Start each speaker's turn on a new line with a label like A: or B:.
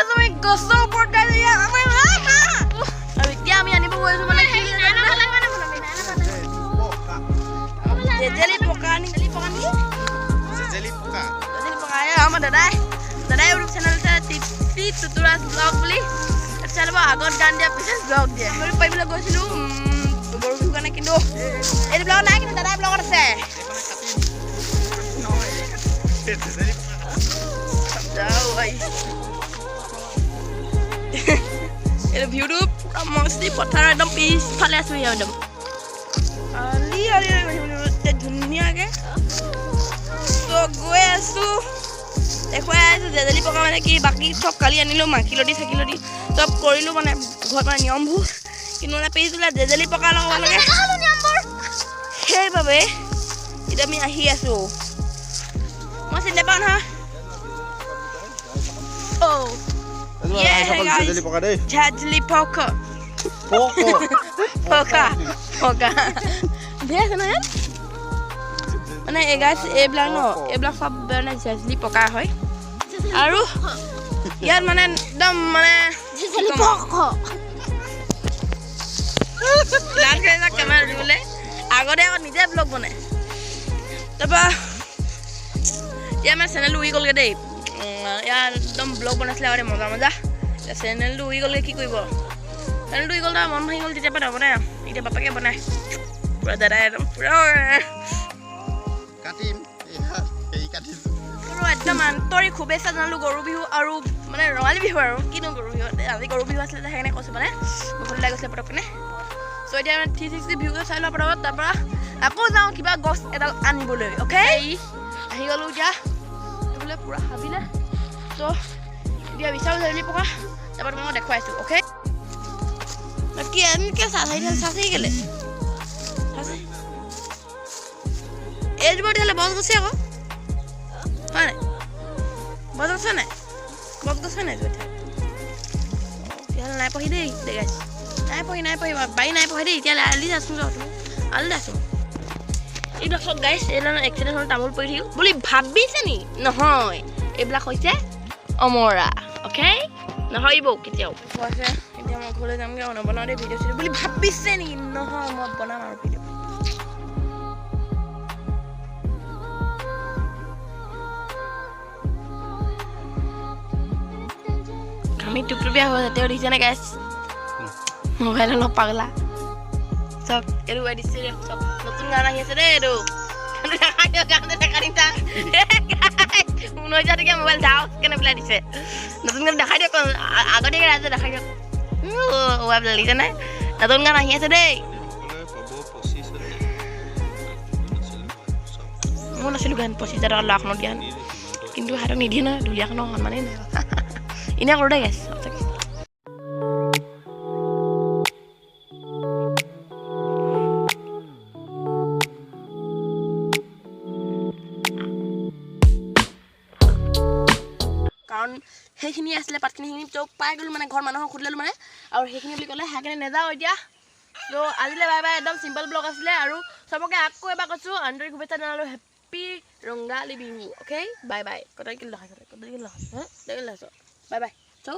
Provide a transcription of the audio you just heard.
A: তুমি গছৰ ওপৰত গাই দিয়া আমাৰ মা আৰু এতিয়া আমি আনিব গৈছো মানে কি জেজেলি পকা নি আমাৰ দাদাই ইউটিউব চেনেল টিপি টুটুৰা ব্লগ বুলি চেনেলৰ আগত গান দিয়া পিছত ব্লগ দিয়ে আমি পাৰিবলৈ গৈছিলো গৰু বিহু কাৰণে কিন্তু এইটো ব্লগ নাই কিন্তু দাদাই ব্লগত আছে এইটো ভিউটো পুৰা মস্তি পথাৰৰ একদম পিছফালে আছো একদম ধুনীয়াকে গৈ আছো দেখুৱাই আছো জেজেলি পকা মানে কি বাকী চব কালি আনিলো মাখিলতি চাকিলতি চব কৰিলো মানে ঘৰত মানে নিয়মবোৰ কিন্তু মানে পিছদিনা জেজেলি পকা লগাব লাগে সেইবাবে এতিয়া আমি আহি আছো মই চিনি নাপাওঁ নহয় জেজেলি পকা মানে এইবিলাক ন এইবিলাক সব মানে জেজেলি পকা হয় আৰু ইয়াত মানে একদম মানে কেমেৰা দিবলে আগতে আকৌ নিজে ব্লগ বনাই তাৰপৰা এতিয়া আমাৰ চেনেলটো উৰি গ'লগৈ দেই ইয়াত একদম ব্লগ বনাইছিলে আগতে মজা মজা এতিয়া চেনেলটো উৰি গ'লগৈ কি কৰিব চেনেলটো উৰি গ'ল তাৰ মন ভাঙি গ'ল তেতিয়াৰ পৰা নবনাই এতিয়া বাপেকে বনাই পুৰা দাদাই একদম পুৰা একদম আন্তৰিক শুভেচ্ছা জনালো গৰু বিহু আৰু মানে ৰঙালী বিহু আৰু কিনো গৰু বিহু আজি গৰু বিহু আছিলে যে সেইকাৰণে কৈছোঁ মানে বহুত ওলাই গৈছিলে পটকনে চ' এতিয়া মানে 360 ভিউ চাই লোৱা পটকত তাৰপৰা আকৌ যাওঁ কিবা গছ এডাল আনিবলৈ অ'কে আহি গ'লোঁ এতিয়া বোলে পুৰা হাবিলে চ' এতিয়া বিচাৰোঁ জেজেলি পকা তাৰপৰা তোমাক দেখুৱাইছোঁ অ'কে কি এনেকৈ চাচি গ'লে এইজোপা তেতিয়াহ'লে বছ গছে আকৌ হয় নাই বছ গছে নাই বছ গছে নাই তেতিয়াহ'লে নাই পঢ়ি দেই দেখাইছ নাই পঢ়ি বাৰী নাই পঢ়ি দেই এতিয়ালৈ আলি আছোঁ তুমি আলি আছোঁ এইবিলাক চব গাইছ এইবিলাক এক্সিডেণ্ট হ'ল তামোল পৰি থাকিল বুলি ভাবিছে নি নহয় এইবিলাক হৈছে অমৰা অ'কে নহয়ব কেতিয়াও কৈছে এতিয়া মই ঘৰলৈ যামগৈ আৰু নবনাওঁ দেই ভিডিঅ' চিডিঅ' বুলি ভাবিছে নেকি নহয় মই বনাম আৰু ভিডিঅ' আমি টুপটুপীয়া হৈ যাতে দেখিছেনে গাইছ মোবাইল অলপ পাগলা চব এইটো দিছে চব নতুন গান আহি আছে দেই এইটো মোবাইল যাওক কেনে পেলাই দিছে নতুন গান দেখাই দিয়ক আগতে ৰাইজে দেখাই দিয়ক মোবাইল লাগিছে নাই নতুন গান আহি আছে দেই মই নাছিলোঁ গান 25,000 লাখনত দিয়া কিন্তু হাতত নিদিয়ে নহয় ধুলীয়াখনৰ সন্মানেই নাই এনে কৰোঁ দেই গাইছ কাৰণ সেইখিনি আছিলে পাতখিনি সেইখিনি চব পাই গ'লোঁ মানে ঘৰ মানুহক সুধি ল'লোঁ মানে আৰু সেইখিনি বুলি ক'লে সেইকাৰণে নাযাওঁ এতিয়া ত' আজিলৈ বাই বাই একদম চিম্পল ব্লগ আছিলে আৰু চবকে আকৌ এবাৰ কৈছোঁ আন্তৰিক শুভেচ্ছা জনালোঁ happy Rongali Bihu okay bye bye কটাই কিলো দেখাইছ বাই বাই চ'